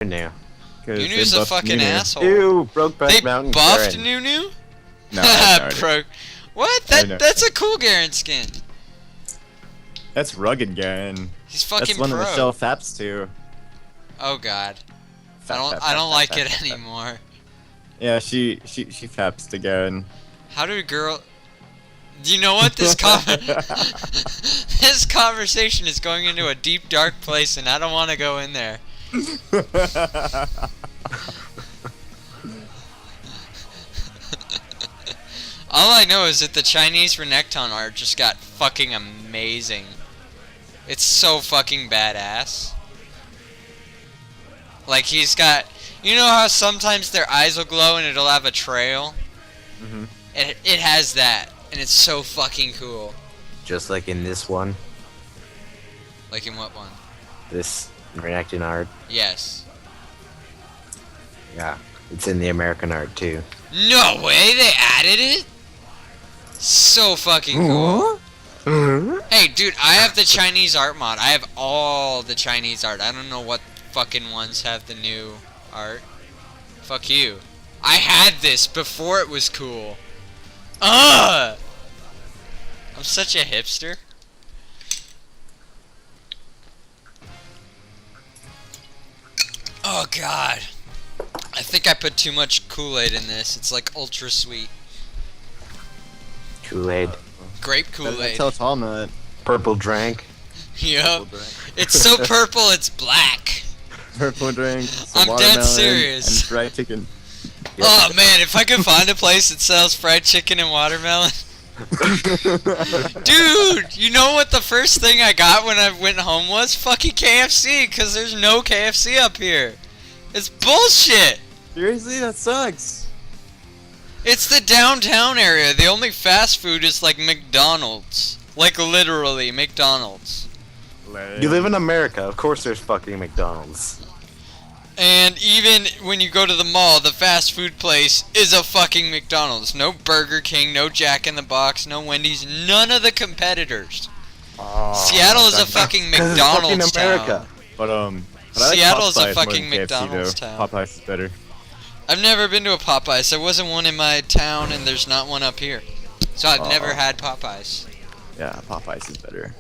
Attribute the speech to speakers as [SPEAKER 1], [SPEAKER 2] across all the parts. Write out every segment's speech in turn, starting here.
[SPEAKER 1] New.
[SPEAKER 2] Nunu's a fucking asshole.
[SPEAKER 1] Ew, Brokeback Mountain.
[SPEAKER 2] They buffed
[SPEAKER 1] Garen.
[SPEAKER 2] Nunu?
[SPEAKER 1] No,
[SPEAKER 2] What? That's a cool Garen skin.
[SPEAKER 3] That's rugged Garen.
[SPEAKER 2] He's fucking
[SPEAKER 3] That's one
[SPEAKER 2] pro.
[SPEAKER 3] of the shell faps too.
[SPEAKER 2] Oh god. I don't like it anymore.
[SPEAKER 3] Yeah, she faps to Garen.
[SPEAKER 2] How do a girl? You know what this this conversation is going into a deep dark place, and I don't want to go in there. All I know is that the Chinese Renekton art just got fucking amazing. It's so fucking badass. Like he's got, you know how sometimes their eyes will glow and it'll have a trail?
[SPEAKER 3] Mhm.
[SPEAKER 2] It has that, and it's so fucking cool.
[SPEAKER 1] Just like in this one.
[SPEAKER 2] Like in what one?
[SPEAKER 1] This Renekton art.
[SPEAKER 2] Yes.
[SPEAKER 1] Yeah, it's in the American art too.
[SPEAKER 2] No way, they added it? So fucking cool. Hey, dude, I have the Chinese art mod. I have all the Chinese art. I don't know what fucking ones have the new art. Fuck you. I had this before it was cool. Ugh! I'm such a hipster. Oh god. I think I put too much Kool-Aid in this. It's like ultra sweet.
[SPEAKER 1] Kool-Aid.
[SPEAKER 2] Grape
[SPEAKER 3] That's
[SPEAKER 2] Kool-Aid.
[SPEAKER 3] how it's all nut.
[SPEAKER 1] Purple drank.
[SPEAKER 2] Yup. It's so purple it's black.
[SPEAKER 3] Purple drink.
[SPEAKER 2] I'm dead
[SPEAKER 3] watermelon,
[SPEAKER 2] serious.
[SPEAKER 3] And fried chicken.
[SPEAKER 2] Oh man, if I could find a place that sells fried chicken and watermelon. Dude, you know what the first thing I got when I went home was? Fucking KFC, because there's no KFC up here. It's bullshit.
[SPEAKER 3] Seriously, that sucks.
[SPEAKER 2] It's the downtown area. The only fast food is like McDonald's. Like literally McDonald's.
[SPEAKER 1] You live in America, of course there's fucking McDonald's.
[SPEAKER 2] And even when you go to the mall, the fast food place is a fucking McDonald's. No Burger King, no Jack in the Box, no Wendy's, none of the competitors. Seattle is a fucking McDonald's town.
[SPEAKER 3] But I like
[SPEAKER 2] Seattle's a
[SPEAKER 3] Popeyes more
[SPEAKER 2] fucking
[SPEAKER 3] than KFC,
[SPEAKER 2] McDonald's
[SPEAKER 3] though.
[SPEAKER 2] town.
[SPEAKER 3] Popeyes is better.
[SPEAKER 2] I've never been to a Popeyes. There wasn't one in my town, and there's not one up here. So I've never had Popeyes.
[SPEAKER 3] Yeah, Popeyes is better.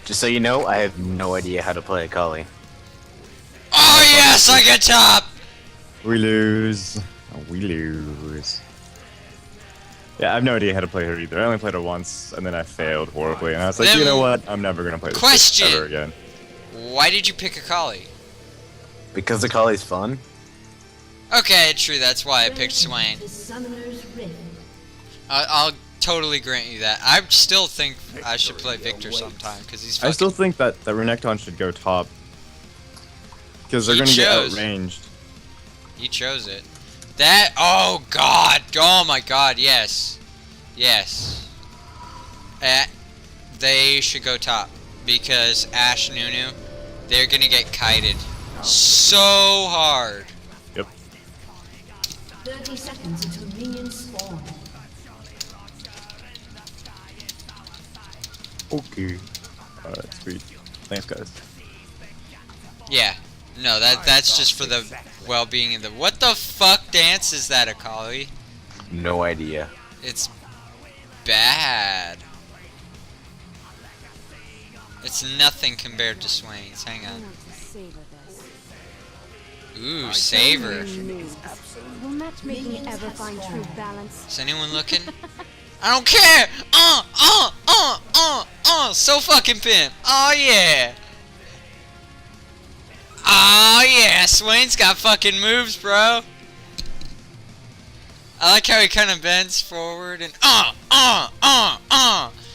[SPEAKER 1] Just so you know, I have no idea how to play a collie.
[SPEAKER 2] Oh yes, I get top!
[SPEAKER 3] We lose. We lose. Yeah, I have no idea how to play her either. I only played her once, and then I failed horribly. And I was like, you know what? I'm never gonna play this
[SPEAKER 2] Question.
[SPEAKER 3] ever again.
[SPEAKER 2] Why did you pick a collie?
[SPEAKER 1] Because the collie's fun.
[SPEAKER 2] Okay, true, that's why I picked Swain. I'll totally grant you that. I still think I should play Victor sometime, because he's fucking...
[SPEAKER 3] I still think that the Renekton should go top. Because they're gonna get outranged.
[SPEAKER 2] You chose it. That... Oh, God! Oh, my God, yes. Yes. They should go top. Because Ashe Nunu, they're gonna get kited so hard.
[SPEAKER 3] Yep.
[SPEAKER 4] 30 seconds until minions spawn.
[SPEAKER 3] Okay. Alright, sweet. Thanks, guys.
[SPEAKER 2] Yeah. No, that's just for the well-being of the... What the fuck dance is that, Akali?
[SPEAKER 1] No idea.
[SPEAKER 2] It's bad. It's nothing compared to Swain's. Hang on. Ooh, savor.
[SPEAKER 4] Will matchmaking ever find true balance?
[SPEAKER 2] Is anyone looking? I don't care! So fucking pimp. Oh yeah. Oh yeah, Swain's got fucking moves, bro. I like how he kind of bends forward and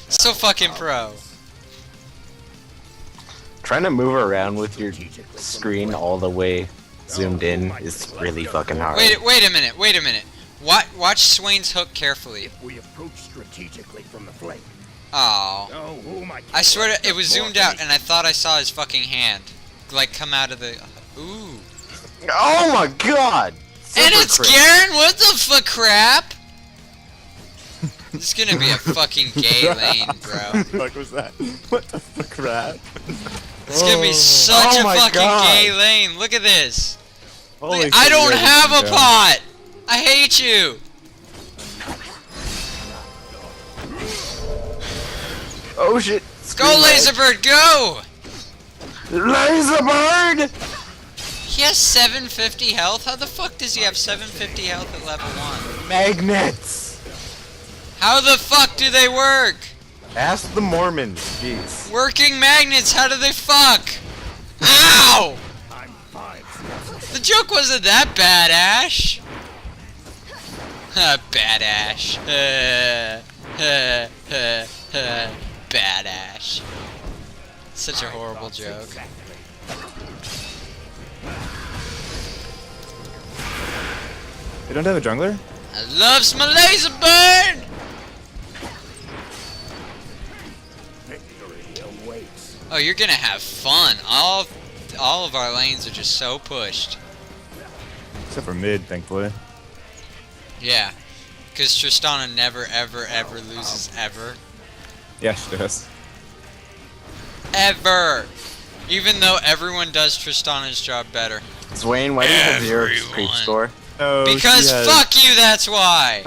[SPEAKER 2] so fucking pro.
[SPEAKER 1] Trying to move around with your screen all the way zoomed in is really fucking hard.
[SPEAKER 2] Wait a minute. Watch Swain's hook carefully.
[SPEAKER 5] We approach strategically from the flank.
[SPEAKER 2] Oh. I swear to, it was zoomed out and I thought I saw his fucking hand. Like come out of the... Ooh.
[SPEAKER 1] Oh my god!
[SPEAKER 2] And it's Garen? What the fuck crap? This is gonna be a fucking gay lane, bro.
[SPEAKER 3] What the fuck was that? What the fuck, crap?
[SPEAKER 2] It's gonna be such
[SPEAKER 3] Oh
[SPEAKER 2] a
[SPEAKER 3] my
[SPEAKER 2] fucking
[SPEAKER 3] God.
[SPEAKER 2] gay lane. Look at this.
[SPEAKER 3] Holy
[SPEAKER 2] Look, I don't
[SPEAKER 3] shit,
[SPEAKER 2] have a
[SPEAKER 3] yeah.
[SPEAKER 2] pot. I hate you.
[SPEAKER 1] Oh shit!
[SPEAKER 2] Go, Laserbird, go.
[SPEAKER 1] Laserbird!
[SPEAKER 2] He has 750 health? How the fuck does he have 750 health at level 1?
[SPEAKER 1] Magnets!
[SPEAKER 2] How the fuck do they work?
[SPEAKER 1] Ask the Mormons, jeez.
[SPEAKER 2] Working magnets, how do they fuck? Ow!
[SPEAKER 5] I'm fine.
[SPEAKER 2] The joke wasn't that bad, Ash. Bad Ash. Bad Ash. Such a horrible joke.
[SPEAKER 3] They don't have a jungler?
[SPEAKER 2] I loves my Laserbird!
[SPEAKER 5] Victory awaits.
[SPEAKER 2] Oh, you're gonna have fun. All of our lanes are just so pushed.
[SPEAKER 3] Except for mid, thankfully.
[SPEAKER 2] Yeah. Because Tristana never, ever, ever loses ever.
[SPEAKER 3] Yeah, she does.
[SPEAKER 2] Ever! Even though everyone does Tristana's job better.
[SPEAKER 1] Swain, why do you have 0
[SPEAKER 2] Everyone.
[SPEAKER 1] creep score?
[SPEAKER 3] Oh,
[SPEAKER 2] Because
[SPEAKER 3] she has-
[SPEAKER 2] fuck you, that's why!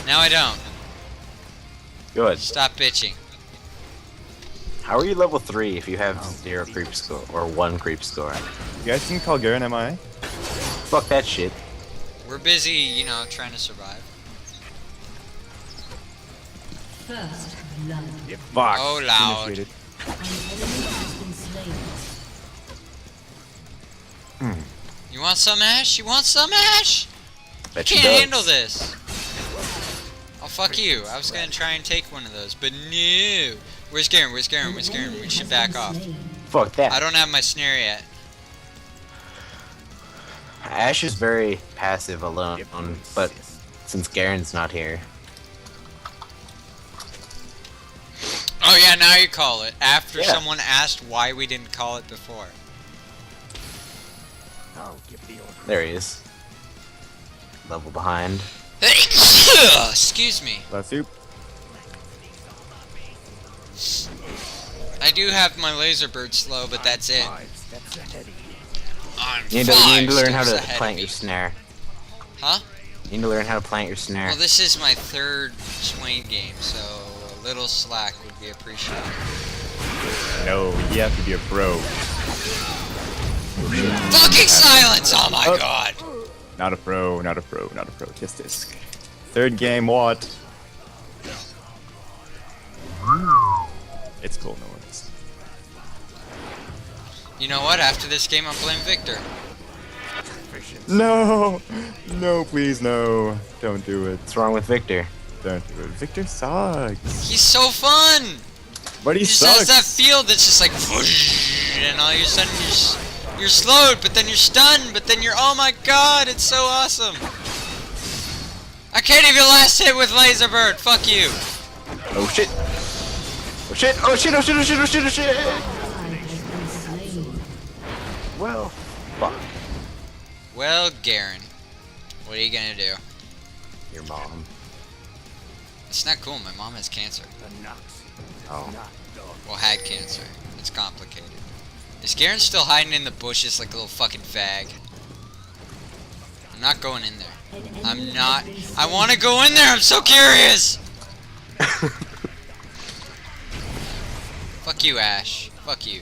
[SPEAKER 2] Now I don't.
[SPEAKER 1] Good.
[SPEAKER 2] Stop bitching.
[SPEAKER 1] How are you level 3 if you have 0 creep score or 1 creep score?
[SPEAKER 3] You guys can call Garen MI?
[SPEAKER 1] Fuck that shit.
[SPEAKER 2] We're busy, you know, trying to survive.
[SPEAKER 4] First blood.
[SPEAKER 3] Fuck.
[SPEAKER 2] Oh, loud.
[SPEAKER 3] Initiated.
[SPEAKER 4] An enemy has been slain.
[SPEAKER 2] You want some Ash? You want some Ash?
[SPEAKER 1] Bet you
[SPEAKER 2] Can't
[SPEAKER 1] does.
[SPEAKER 2] handle this. Oh, fuck you. I was gonna try and take one of those, but no. Where's Garen? Where's Garen? Where's Garen? We should back off.
[SPEAKER 1] Fuck that.
[SPEAKER 2] I don't have my snare yet.
[SPEAKER 1] Ash is very passive alone, but since Garen's not here.
[SPEAKER 2] Oh yeah, now you call it. After
[SPEAKER 1] Yeah.
[SPEAKER 2] someone asked why we didn't call it before.
[SPEAKER 5] I'll give the order.
[SPEAKER 1] There he is. Level behind.
[SPEAKER 2] Excuse me.
[SPEAKER 3] Last soup.
[SPEAKER 2] I do have my Laserbird slow, but that's it.
[SPEAKER 5] 5 steps ahead of you.
[SPEAKER 2] I'm
[SPEAKER 1] You need to learn how to
[SPEAKER 2] steps ahead of
[SPEAKER 1] plant
[SPEAKER 2] me.
[SPEAKER 1] your snare.
[SPEAKER 2] Huh?
[SPEAKER 1] You need to learn how to plant your snare.
[SPEAKER 2] Well, this is my third Swain game, so a little slack would be appreciated.
[SPEAKER 3] No, you have to be a pro.
[SPEAKER 2] Fucking silence! Oh my
[SPEAKER 3] Oh.
[SPEAKER 2] god!
[SPEAKER 3] Not a pro, not a pro, not a pro. Just this. Third game, what? It's cool, no worries.
[SPEAKER 2] You know what? After this game, I'm playing Victor.
[SPEAKER 3] No! No, please, no. Don't do it.
[SPEAKER 1] What's wrong with Victor?
[SPEAKER 3] Don't do it. Victor sucks.
[SPEAKER 2] He's so fun!
[SPEAKER 3] But he
[SPEAKER 2] He just
[SPEAKER 3] sucks.
[SPEAKER 2] has that feel that's just like whoosh, and all of a sudden you're slowed, but then you're stunned, but then you're, oh my god, it's so awesome! I can't even last hit with Laserbird, fuck you!
[SPEAKER 1] Oh shit! Oh shit! Oh shit! Oh shit! Oh shit! Oh shit! Oh shit!
[SPEAKER 4] Ally has been slain.
[SPEAKER 1] Well, fuck.
[SPEAKER 2] Well, Garen, what are you gonna do?
[SPEAKER 1] Your mom.
[SPEAKER 2] It's not cool, my mom has cancer.
[SPEAKER 5] The Nox
[SPEAKER 1] Oh.
[SPEAKER 5] not done.
[SPEAKER 2] Well, had cancer. It's complicated. Is Garen still hiding in the bushes like a little fucking fag? I'm not going in there.
[SPEAKER 4] An enemy
[SPEAKER 2] I'm not.
[SPEAKER 4] has been slain.
[SPEAKER 2] I want to go in there. I'm so curious. Fuck you, Ash. Fuck you.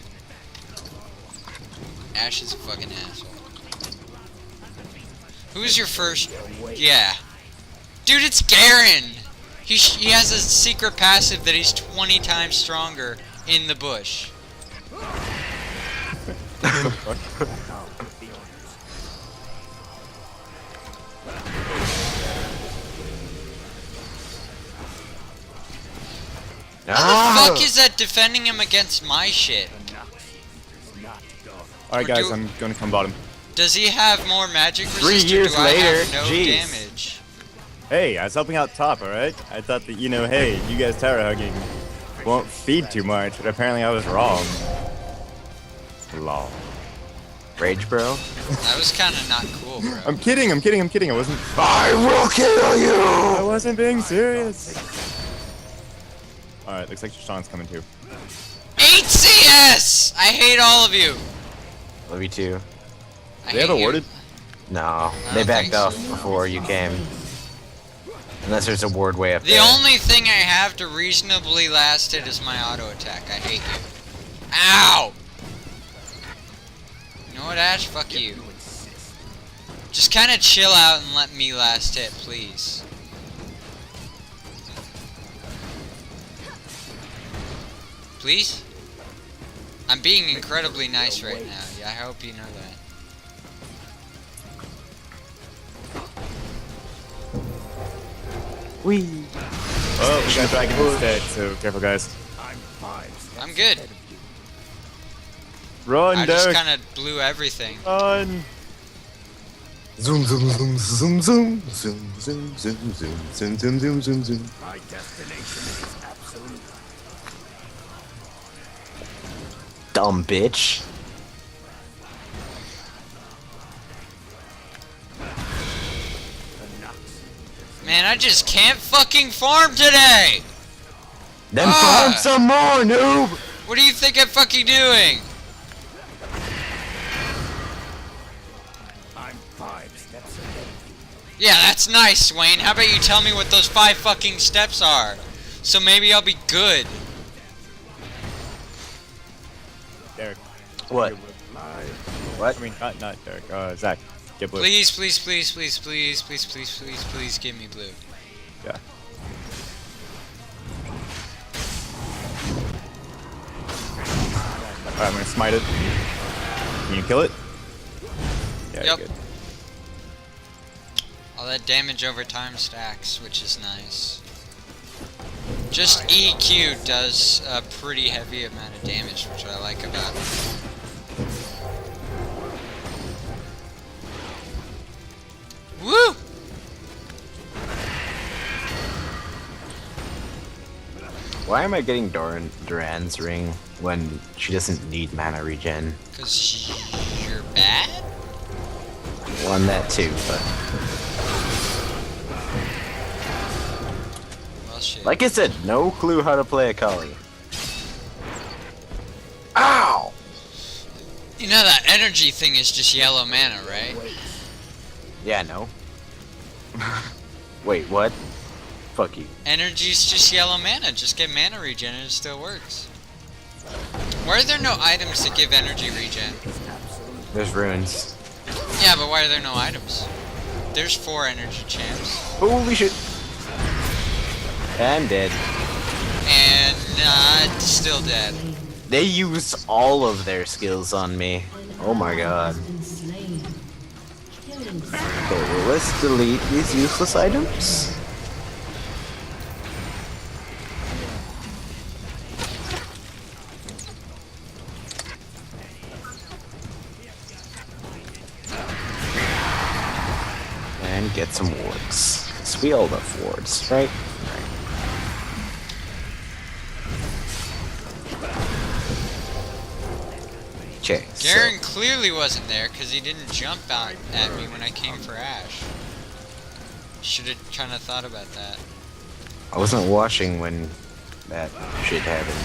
[SPEAKER 2] Ash is a fucking asshole. Who's your first? Yeah. Dude, it's Garen. He has a secret passive that he's 20 times stronger in the bush. How the fuck is that defending him against my shit?
[SPEAKER 5] The Nox is not done.
[SPEAKER 3] Alright, guys, I'm gonna come bottom.
[SPEAKER 2] Does he have more magic
[SPEAKER 1] 3
[SPEAKER 2] resist, or
[SPEAKER 1] years
[SPEAKER 2] do I
[SPEAKER 1] later,
[SPEAKER 2] have no
[SPEAKER 1] jeez.
[SPEAKER 2] damage?
[SPEAKER 3] Hey, I was helping out top, alright? I thought that, you know, hey, you guys tower hugging won't feed too much, but apparently I was wrong. Lol.
[SPEAKER 1] Rage, bro.
[SPEAKER 2] That was kind of not cool, bro.
[SPEAKER 3] I'm kidding, I wasn't.
[SPEAKER 1] I will kill you.
[SPEAKER 3] I wasn't being serious. Alright, looks like Sean's coming too.
[SPEAKER 2] 8 CS! I hate all of you.
[SPEAKER 1] Love you too.
[SPEAKER 2] I
[SPEAKER 3] They have
[SPEAKER 2] hate you.
[SPEAKER 3] awarded?
[SPEAKER 1] No,
[SPEAKER 2] I
[SPEAKER 1] they
[SPEAKER 2] don't
[SPEAKER 1] backed
[SPEAKER 2] think so.
[SPEAKER 1] off before you came. Unless there's a ward way up
[SPEAKER 2] The
[SPEAKER 1] there.
[SPEAKER 2] only thing I have to reasonably last it is my auto attack. I hate you. Ow! You know what, Ash? Fuck you. Just kind of chill out and let me last hit, please. Please? I'm being incredibly nice right now. Yeah, I hope you know that.
[SPEAKER 1] Wee.
[SPEAKER 3] Oh, we got Dragon instead, so careful, guys.
[SPEAKER 5] I'm 5 steps
[SPEAKER 2] I'm good.
[SPEAKER 5] ahead of you.
[SPEAKER 3] Run,
[SPEAKER 2] I just
[SPEAKER 3] Derek!
[SPEAKER 2] kind of blew everything.
[SPEAKER 3] Run!
[SPEAKER 1] Zoom, zoom, zoom, zoom, zoom, zoom, zoom, zoom, zoom, zoom, zoom, zoom, zoom, zoom.
[SPEAKER 5] My destination is absolute.
[SPEAKER 1] Dumb bitch.
[SPEAKER 2] Man, I just can't fucking farm today!
[SPEAKER 1] Then
[SPEAKER 2] Ah!
[SPEAKER 1] farm some more, noob!
[SPEAKER 2] What do you think I'm fucking doing?
[SPEAKER 5] I'm 5 steps ahead of you.
[SPEAKER 2] Yeah, that's nice, Swain. How about you tell me what those 5 fucking steps are? So maybe I'll be good.
[SPEAKER 3] Derek.
[SPEAKER 1] What? What?
[SPEAKER 3] I mean, not Derek. Zach. Get blue.
[SPEAKER 2] Please, please, please, please, please, please, please, please, please give me blue.
[SPEAKER 3] Yeah. Alright, I'm gonna smite it. Can you kill it? Yeah,
[SPEAKER 2] Yep.
[SPEAKER 3] good.
[SPEAKER 2] All that damage over time stacks, which is nice. Just EQ does a pretty heavy amount of damage, which I like about it. Woo!
[SPEAKER 1] Why am I getting Duran's ring when she doesn't need mana regen?
[SPEAKER 2] Cause you're bad?
[SPEAKER 1] One that too, but
[SPEAKER 2] Well, shit.
[SPEAKER 1] like I said, no clue how to play a Kali. Ow!
[SPEAKER 2] You know that energy thing is just yellow mana, right?
[SPEAKER 1] Yeah, no. Wait, what? Fuck you.
[SPEAKER 2] Energy's just yellow mana. Just get mana regen and it still works. Why are there no items that give energy regen?
[SPEAKER 1] There's runes.
[SPEAKER 2] Yeah, but why are there no items? There's 4 energy champs.
[SPEAKER 1] Holy shit! I'm dead.
[SPEAKER 2] And still dead.
[SPEAKER 1] They use all of their skills on me. Oh my god. Okay, well, let's delete these useless items. And get some wards. 'Cause we all love wards, right? Okay,
[SPEAKER 2] Garen clearly wasn't there because he didn't jump out at me when I came for Ash. Should have kind of thought about that.
[SPEAKER 1] I wasn't watching when that shit happened.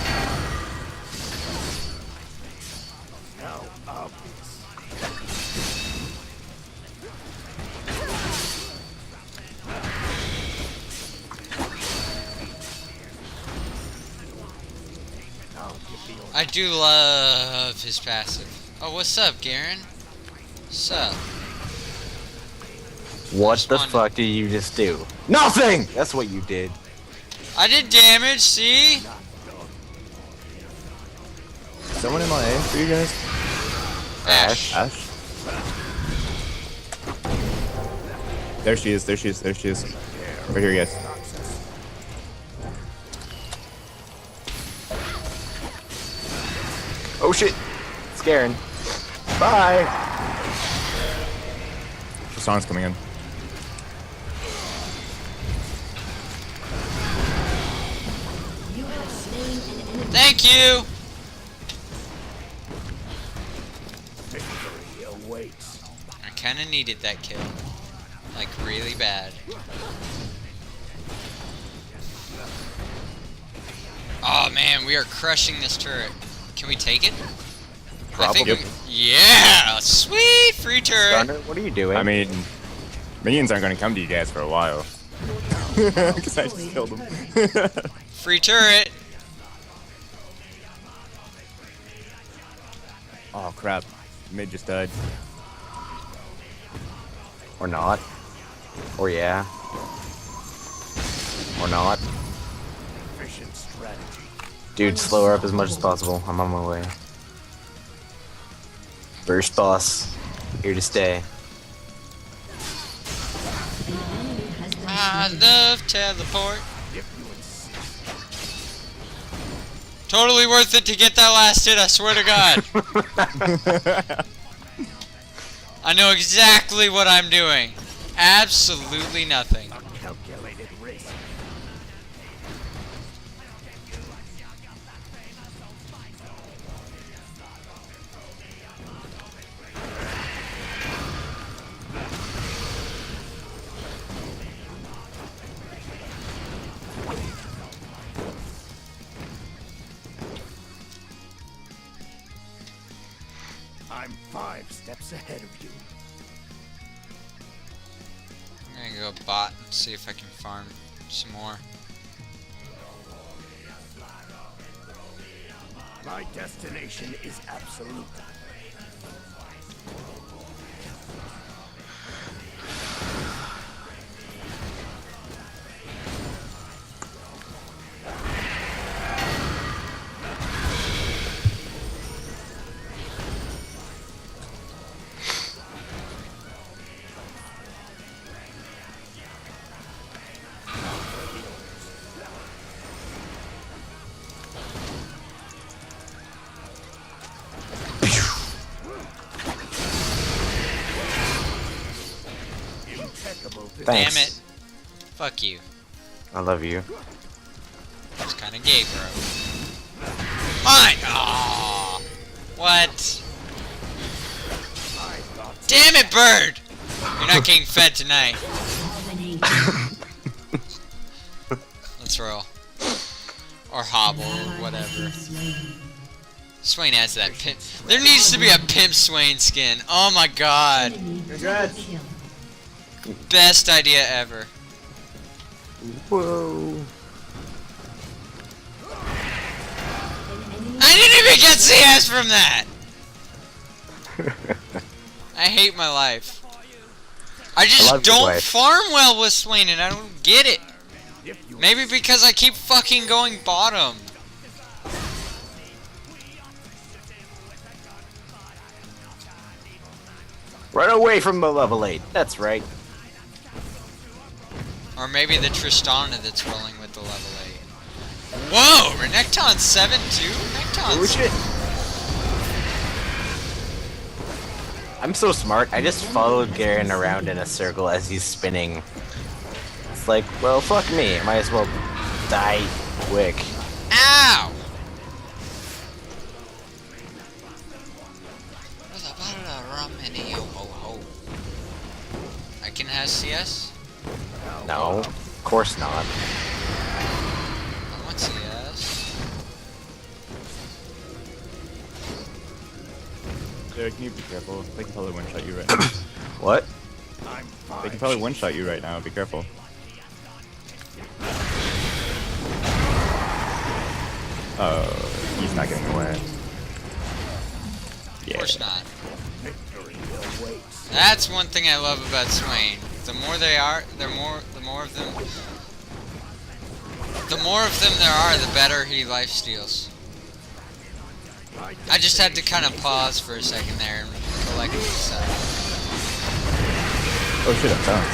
[SPEAKER 5] Now obvious. I'll get the order.
[SPEAKER 2] I do love his passive. Oh, what's up, Garen? What's up?
[SPEAKER 1] What
[SPEAKER 2] Just
[SPEAKER 1] the
[SPEAKER 2] wanted-
[SPEAKER 1] fuck did you just do? Nothing! That's what you did.
[SPEAKER 2] I did damage, see?
[SPEAKER 3] Someone in my aim for you guys?
[SPEAKER 2] Ash.
[SPEAKER 3] Ash? There she is, there she is, there she is. Right here, guys.
[SPEAKER 1] Oh shit! It's Garen. Bye!
[SPEAKER 3] Sean's coming in.
[SPEAKER 2] Thank you!
[SPEAKER 5] Victory awaits.
[SPEAKER 2] I kind of needed that kill. Like, really bad. Oh man, we are crushing this turret. Can we take it?
[SPEAKER 1] Probably.
[SPEAKER 2] I think yeah, sweet free turret.
[SPEAKER 6] Thunder, what are you doing?
[SPEAKER 3] I mean, minions aren't going to come to you guys for a while. Because I just killed them.
[SPEAKER 2] Free turret.
[SPEAKER 3] Oh crap. Mid just died.
[SPEAKER 6] Or not. Or yeah. Or not.
[SPEAKER 5] Efficient strategy.
[SPEAKER 6] Dude, slow her up as much as possible. I'm on my way. First boss. Here to stay.
[SPEAKER 2] I love teleport. Totally worth it to get that last hit, I swear to God. I know exactly what I'm doing. Absolutely nothing.
[SPEAKER 5] A calculated risk. I'm 5 steps ahead of you.
[SPEAKER 2] I'm gonna go bot and see if I can farm some more.
[SPEAKER 5] My destination is absolute.
[SPEAKER 6] Thanks.
[SPEAKER 2] Damn it. Fuck you.
[SPEAKER 6] I love you.
[SPEAKER 2] It's kinda gay, bro. Fine! Aww. What? Damn it, bird! You're not getting fed tonight. Let's roll. Or hobble, or whatever. Swain has that pimp. There needs to be a pimp Swain skin. Oh my god. Best idea ever.
[SPEAKER 6] Whoa.
[SPEAKER 2] I didn't even get CS from that! I hate my life. I just
[SPEAKER 6] love your
[SPEAKER 2] don't
[SPEAKER 6] life.
[SPEAKER 2] farm well with Swain and I don't get it. Maybe because I keep fucking going bottom.
[SPEAKER 6] Run away from the level 8. That's right.
[SPEAKER 2] Or maybe the Tristana that's rolling with the level 8. Whoa! Renekton 7-2?
[SPEAKER 6] Oh
[SPEAKER 2] Renekton's...
[SPEAKER 6] shit. I'm so smart. I just followed Garen around in a circle as he's spinning. It's like, well, fuck me. I might as well die quick.
[SPEAKER 2] Ow! I can have CS?
[SPEAKER 6] No, of course not.
[SPEAKER 2] I want CS.
[SPEAKER 3] Derek, can you be careful? They can probably one-shot you right now.
[SPEAKER 6] What?
[SPEAKER 5] I'm
[SPEAKER 3] They
[SPEAKER 5] 5
[SPEAKER 3] can probably one-shot you right now, be careful. Oh, he's not getting away.
[SPEAKER 2] Of
[SPEAKER 3] Yeah.
[SPEAKER 2] course not.
[SPEAKER 5] victory awaits.
[SPEAKER 2] That's one thing I love about Swain. The more they are, the more of them. The more of them there are, the better he lifesteals. I just had to kind of pause for a second there and collect myself.
[SPEAKER 3] Oh shit, I'm down.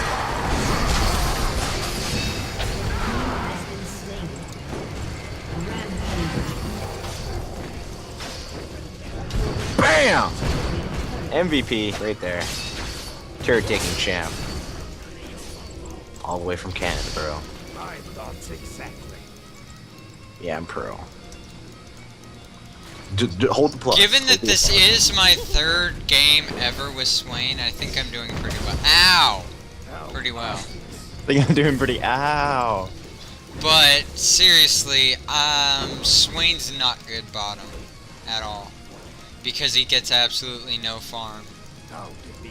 [SPEAKER 6] Bam! MVP right there. Turret taking champ. All the way from Canada, bro.
[SPEAKER 5] My thoughts exactly.
[SPEAKER 6] Yeah, I'm pro. Hold the plus.
[SPEAKER 2] Given that
[SPEAKER 6] Hold the
[SPEAKER 2] this
[SPEAKER 6] plus.
[SPEAKER 2] is my third game ever with Swain, I think I'm doing pretty well. Ow! Pretty well.
[SPEAKER 3] I think I'm doing pretty. Ow!
[SPEAKER 2] But seriously, Swain's not good bottom at all because he gets absolutely no farm.
[SPEAKER 5] I'll give the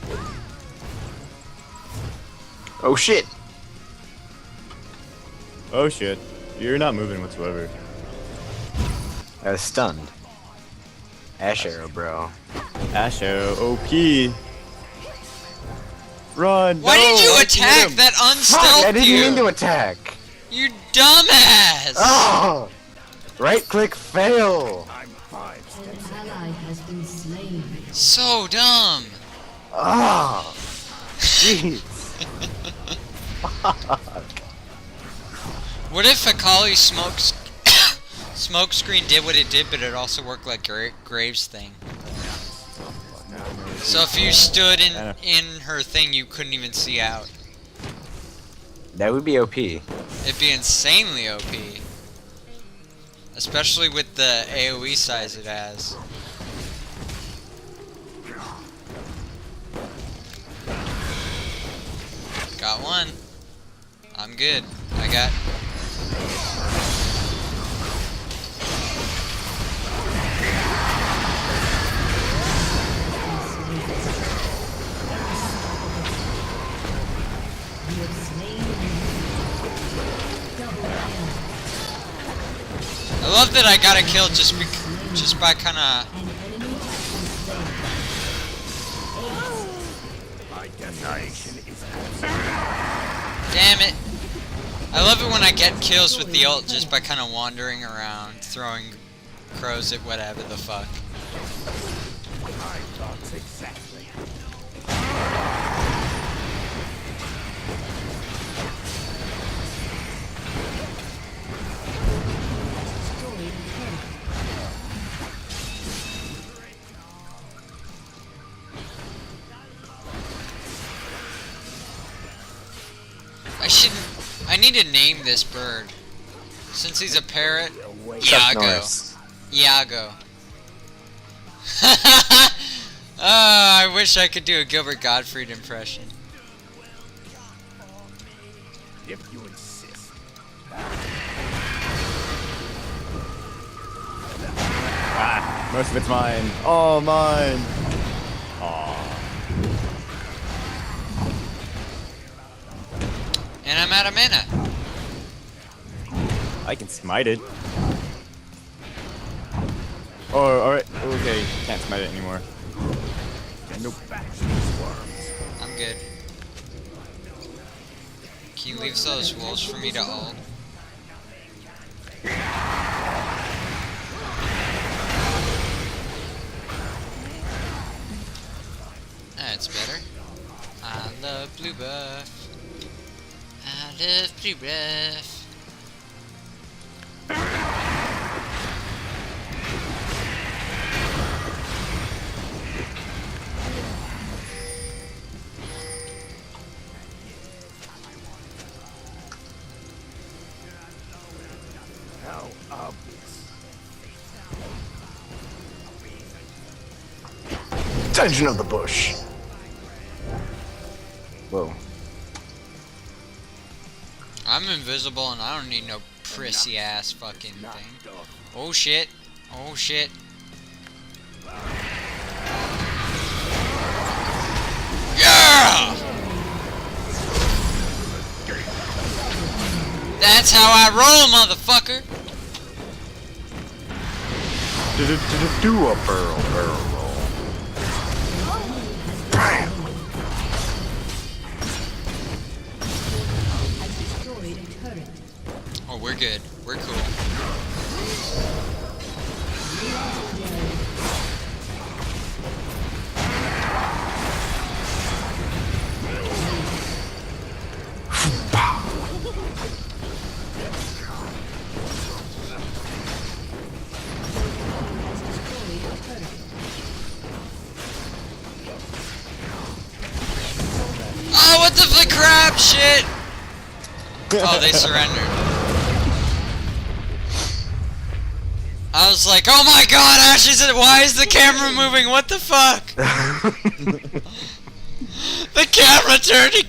[SPEAKER 5] orders.
[SPEAKER 6] Oh shit!
[SPEAKER 3] Oh shit. You're not moving whatsoever.
[SPEAKER 6] I was stunned. Ash arrow, bro.
[SPEAKER 3] Asho, OP. Run!
[SPEAKER 2] Why
[SPEAKER 3] no,
[SPEAKER 2] did you
[SPEAKER 3] I
[SPEAKER 2] attack
[SPEAKER 3] hit him.
[SPEAKER 2] that
[SPEAKER 6] Fuck!
[SPEAKER 2] unstealth
[SPEAKER 6] I didn't
[SPEAKER 2] you?
[SPEAKER 6] mean to attack.
[SPEAKER 2] You dumbass!
[SPEAKER 6] Oh! Right click fail.
[SPEAKER 5] I'm 5
[SPEAKER 4] An
[SPEAKER 5] steps
[SPEAKER 4] ally has been slain.
[SPEAKER 2] So dumb.
[SPEAKER 6] Oh! Jeez.
[SPEAKER 2] What if Akali smoke screen did what it did, but it also worked like Graves' thing? So if you stood in her thing, you couldn't even see out.
[SPEAKER 6] That would be OP.
[SPEAKER 2] It'd be insanely OP. Especially with the AoE size it has. Got one. I'm good. I got...
[SPEAKER 4] You have slain double kill.
[SPEAKER 2] I love that I got a kill just by kind of...
[SPEAKER 4] An enemy has been slain.
[SPEAKER 5] my destination is
[SPEAKER 2] Damn it. I love it when I get kills with the ult just by kind of wandering around, throwing crows at whatever the fuck.
[SPEAKER 5] my thoughts exactly.
[SPEAKER 2] I need to name this bird. Since he's a parrot,
[SPEAKER 6] Chuck
[SPEAKER 2] Iago.
[SPEAKER 6] Norris.
[SPEAKER 2] Iago. I wish I could do a Gilbert Gottfried impression.
[SPEAKER 5] If you insist.
[SPEAKER 3] Ah, most of it's mine. Oh, mine. Aw.
[SPEAKER 2] And I'm out of mana.
[SPEAKER 3] I can smite it. Oh, alright. Okay, can't smite it anymore. Nope.
[SPEAKER 2] I'm good. Can you leave those wolves for me to ult? That's better. I love blue buff. I love blue buff.
[SPEAKER 5] How obvious.
[SPEAKER 6] Dungeon of the Bush. Whoa.
[SPEAKER 2] I'm invisible and I don't need no prissy ass fucking thing. Oh shit. Oh shit. Yeah! That's how I roll, motherfucker.
[SPEAKER 6] Do a barrel roll. Bam.
[SPEAKER 4] Has destroyed a turret.
[SPEAKER 2] Oh, we're good. We're cool. Oh, what the crap shit? Oh, they surrendered. I was like, oh my god, Ashley, why is the camera moving? What the fuck? The camera turned